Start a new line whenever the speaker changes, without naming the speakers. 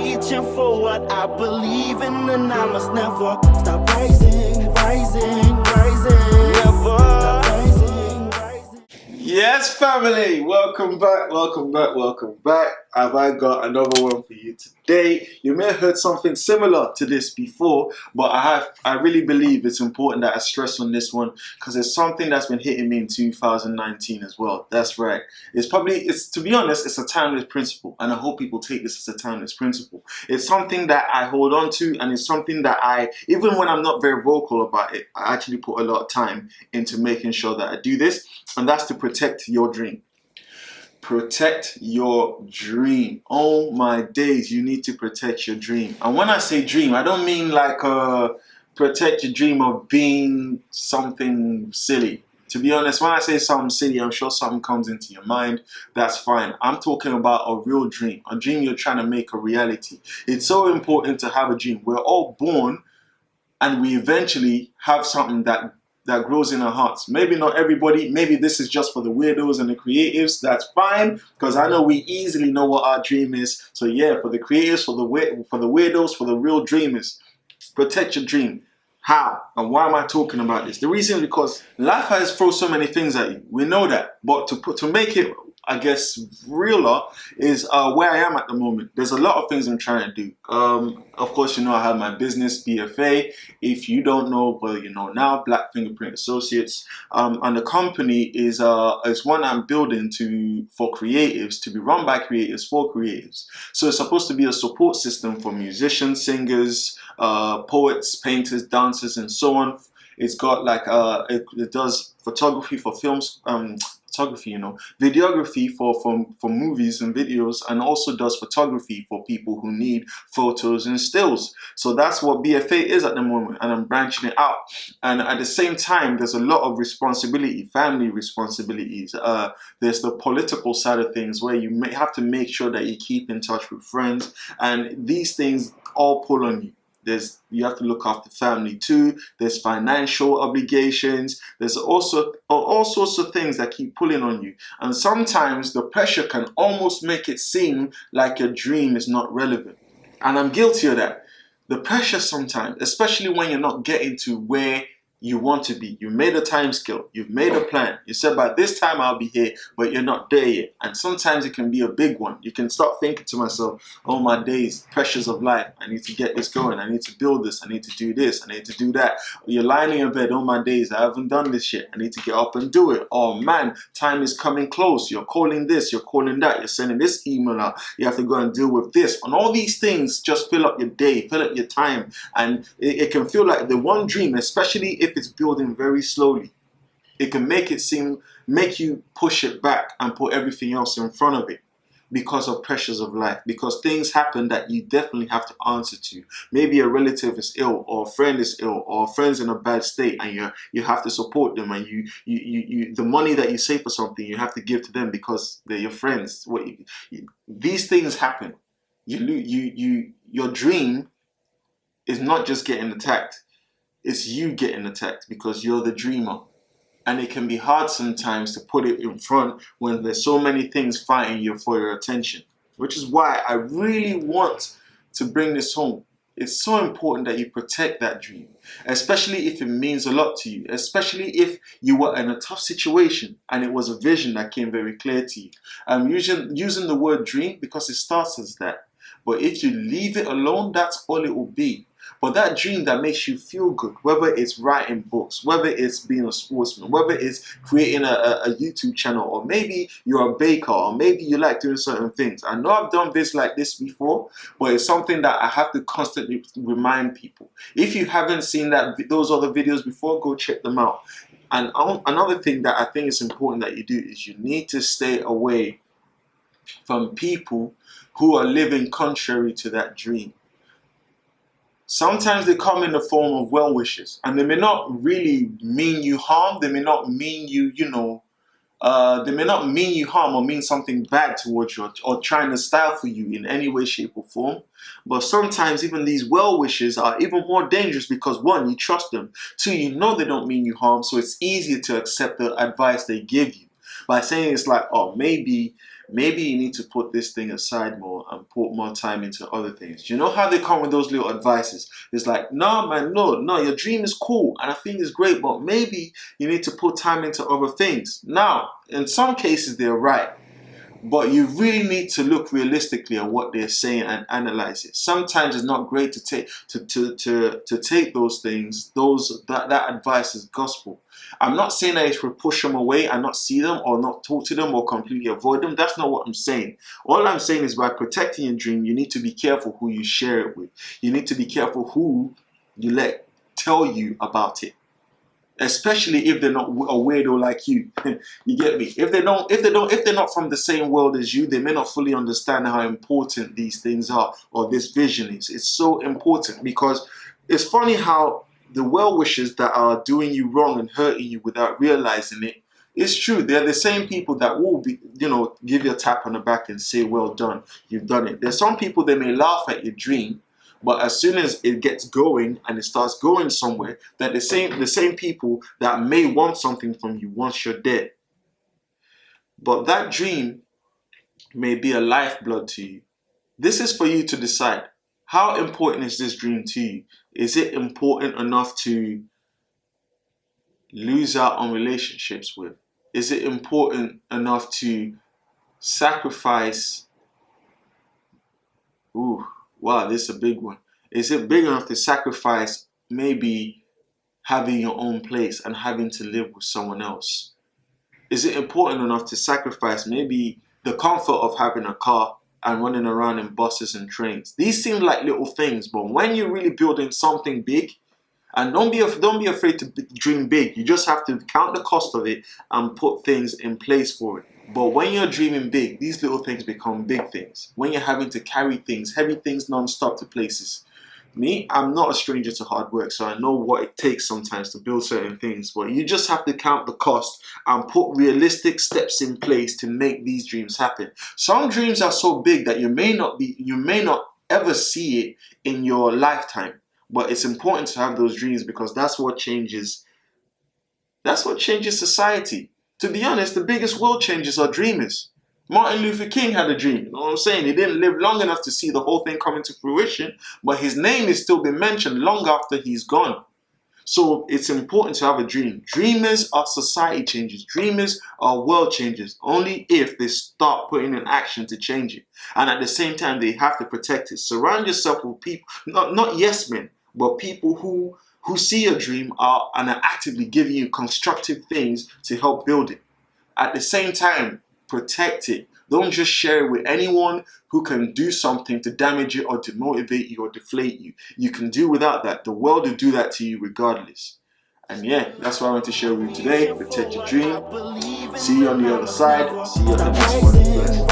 reaching for what I believe in, and I must never stop rising, rising, rising. Never stop rising, rising.
Yes, family, welcome back, welcome back, welcome back. Have I got another one for you today? You may have heard something similar to this before, but I really believe it's important that I stress on this one because it's something that's been hitting me in 2019 as well. That's right. It's to be honest, it's a timeless principle, and I hope people take this as a timeless principle. It's something that I hold on to, and it's something that even when I'm not very vocal about it, I actually put a lot of time into making sure that I do this, and that's to protect your dream. Protect your dream. Oh my days, you need to protect your dream. And when I say dream, I don't mean like protect your dream of being something silly. To be honest, when I say something silly, I'm sure something comes into your mind. That's fine. I'm talking about a real dream, a dream you're trying to make a reality. It's so important to have a dream. We're all born and we eventually have something that grows in our hearts. Maybe not everybody, maybe this is just for the weirdos and the creatives. That's fine, because I know we easily know what our dream is. So yeah, for the creatives, for the weirdos, for the real dreamers, protect your dream. How and why am I talking about this? The reason is because life has thrown so many things at you. We know that, but to make it, I guess, realer is where I am at the moment. There's a lot of things I'm trying to do. Of course, you know, I have my business, BFA. If you don't know, well, you know now, Black Fingerprint Associates. And the company is one I'm building for creatives, to be run by creatives for creatives. So it's supposed to be a support system for musicians, singers, poets, painters, dancers, and so on. It's got like it does photography for films, photography, you know, videography for movies and videos, and also does photography for people who need photos and stills. So that's what BFA is at the moment, and I'm branching it out. And at the same time, there's a lot of responsibility, family responsibilities. There's the political side of things where you may have to make sure that you keep in touch with friends, and these things all pull on you. You have to look after family too. There's financial obligations. There's also all sorts of things that keep pulling on you. And sometimes the pressure can almost make it seem like your dream is not relevant. And I'm guilty of that. The pressure sometimes, especially when you're not getting to where you want to be. You made a time scale. You've made a plan. You said by this time I'll be here, but you're not there yet. And sometimes it can be a big one. You can start thinking to myself, oh my days, pressures of life. I need to get this going. I need to build this. I need to do this. I need to do that. Or you're lying in your bed, oh my days, I haven't done this yet. I need to get up and do it. Oh man, time is coming close. You're calling this, you're calling that. You're sending this email out. You have to go and deal with this. And all these things just fill up your day, fill up your time. And it can feel like the one dream, especially if it's building very slowly, it can make you push it back and put everything else in front of it because of pressures of life, because things happen that you definitely have to answer to. Maybe a relative is ill, or a friend is ill, or a friend's in a bad state, and you have to support them, and you the money that you save for something you have to give to them because they're your friends. These things happen. Your dream is not just getting attacked. It's you getting attacked because you're the dreamer. And it can be hard sometimes to put it in front when there's so many things fighting you for your attention. Which is why I really want to bring this home. It's so important that you protect that dream, especially if it means a lot to you, especially if you were in a tough situation and it was a vision that came very clear to you. I'm using the word dream because it starts as that. But if you leave it alone, that's all it will be. But that dream that makes you feel good, whether it's writing books, whether it's being a sportsman, whether it's creating a YouTube channel, or maybe you're a baker, or maybe you like doing certain things. I know I've done this like this before, but it's something that I have to constantly remind people. If you haven't seen those other videos before, go check them out. And another thing that I think is important that you do is you need to stay away from people who are living contrary to that dream. Sometimes they come in the form of well wishes, and they may not really mean you harm. They may not mean you, they may not mean you harm or mean something bad towards you, or trying to stifle you in any way, shape, or form. But sometimes even these well wishes are even more dangerous because one, you trust them. Two, you know they don't mean you harm, so it's easier to accept the advice they give you by saying it's like, oh, maybe maybe you need to put this thing aside more and put more time into other things. You know how they come with those little advices? It's like, no, man, no, your dream is cool and I think it's great, but maybe you need to put time into other things. Now, in some cases, they're right. But you really need to look realistically at what they're saying and analyze it. Sometimes it's not great to take take those things, that advice as gospel. I'm not saying that you should push them away and not see them or not talk to them or completely avoid them. That's not what I'm saying. All I'm saying is by protecting your dream, you need to be careful who you share it with. You need to be careful who you let tell you about it. Especially if they're not a weirdo like you. You get me? If they're not from the same world as you, they may not fully understand how important these things are or this vision is. It's so important because it's funny how the well-wishers that are doing you wrong and hurting you without realizing it, it's true. They're the same people that will be, give you a tap on the back and say, well done, you've done it. There's some people, they may laugh at your dream, but as soon as it gets going and it starts going somewhere, that the same people that may want something from you once you're dead. But that dream may be a lifeblood to you. This is for you to decide. How important is this dream to you? Is it important enough to lose out on relationships with? Is it important enough to sacrifice? Ooh. Wow, this is a big one. Is it big enough to sacrifice maybe having your own place and having to live with someone else? Is it important enough to sacrifice maybe the comfort of having a car and running around in buses and trains? These seem like little things, but when you're really building something big, and don't be afraid to dream big. You just have to count the cost of it and put things in place for it. But when you're dreaming big, these little things become big things. When you're having to carry things, heavy things non-stop to places. Me, I'm not a stranger to hard work, so I know what it takes sometimes to build certain things. But you just have to count the cost and put realistic steps in place to make these dreams happen. Some dreams are so big that you may not ever see it in your lifetime. But it's important to have those dreams because that's what changes society. To be honest, the biggest world changers are dreamers. Martin Luther King had a dream. You know what I'm saying? He didn't live long enough to see the whole thing come into fruition, but his name is still been mentioned long after he's gone. So it's important to have a dream. Dreamers are society changers. Dreamers are world changers. Only if they start putting in action to change it. And at the same time, they have to protect it. Surround yourself with people, not yes men, but people who see your dream and are actively giving you constructive things to help build it. At the same time, protect it. Don't just share it with anyone who can do something to damage it or demotivate you or deflate you. You can do without that. The world will do that to you regardless. And yeah, that's what I want to share with you today. Protect your dream. See you on the other side. See you on the next one.